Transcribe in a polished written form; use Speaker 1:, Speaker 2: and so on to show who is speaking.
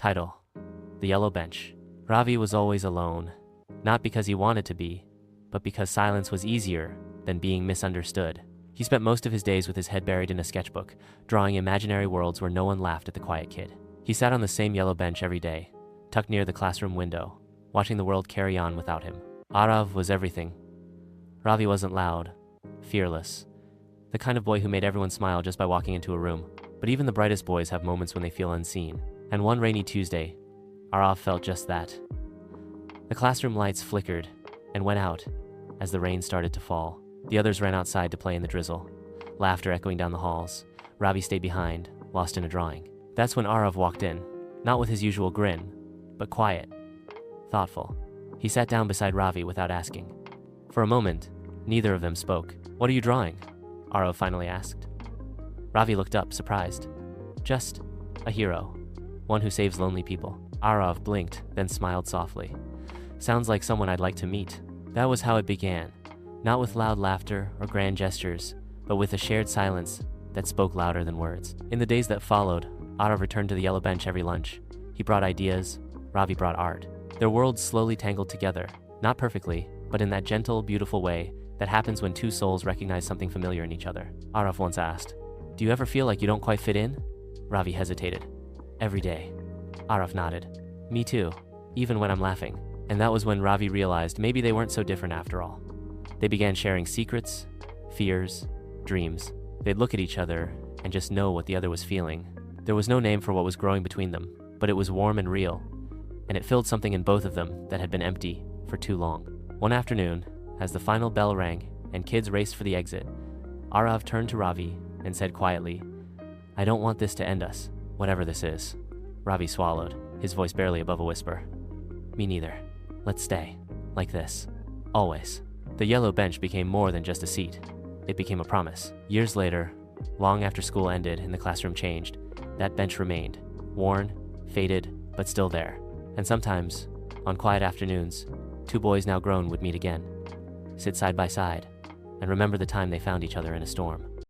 Speaker 1: Title: The Yellow Bench. Ravi was always alone, not because he wanted to be, but because silence was easier than being misunderstood. He spent most of his days with his head buried in a sketchbook, drawing imaginary worlds where no one laughed at the quiet kid. He sat on the same yellow bench every day, tucked near the classroom window, watching the world carry on without him. Arav was everything. Ravi wasn't loud, fearless, the kind of boy who made everyone smile just by walking into a room. But even the brightest boys have moments when they feel unseen. And one rainy Tuesday, Arav felt just that. The classroom lights flickered and went out as the rain started to fall. The others ran outside to play in the drizzle, laughter echoing down the halls. Ravi stayed behind, lost in a drawing. That's when Arav walked in, not with his usual grin, but quiet, thoughtful. He sat down beside Ravi without asking. For a moment, neither of them spoke. "What are you drawing?" Arav finally asked. Ravi looked up, surprised. "Just a hero, one who saves lonely people." Arav blinked, then smiled softly. "Sounds like someone I'd like to meet." That was how it began, not with loud laughter or grand gestures, but with a shared silence that spoke louder than words. In the days that followed, Arav returned to the yellow bench every lunch. He brought ideas, Ravi brought art. Their worlds slowly tangled together, not perfectly, but in that gentle, beautiful way that happens when two souls recognize something familiar in each other. Arav once asked, "Do you ever feel like you don't quite fit in?" Ravi hesitated. "Every day." Arav nodded. "Me too, even when I'm laughing." And that was when Ravi realized maybe they weren't so different after all. They began sharing secrets, fears, dreams. They'd look at each other and just know what the other was feeling. There was no name for what was growing between them, but it was warm and real, and it filled something in both of them that had been empty for too long. One afternoon, as the final bell rang and kids raced for the exit, Arav turned to Ravi and said quietly, "I don't want this to end us, whatever this is." Ravi swallowed, his voice barely above a whisper. "Me neither. Let's stay. Like this. Always." The yellow bench became more than just a seat. It became a promise. Years later, long after school ended and the classroom changed, that bench remained, worn, faded, but still there. And sometimes, on quiet afternoons, two boys now grown would meet again, sit side by side, and remember the time they found each other in a storm.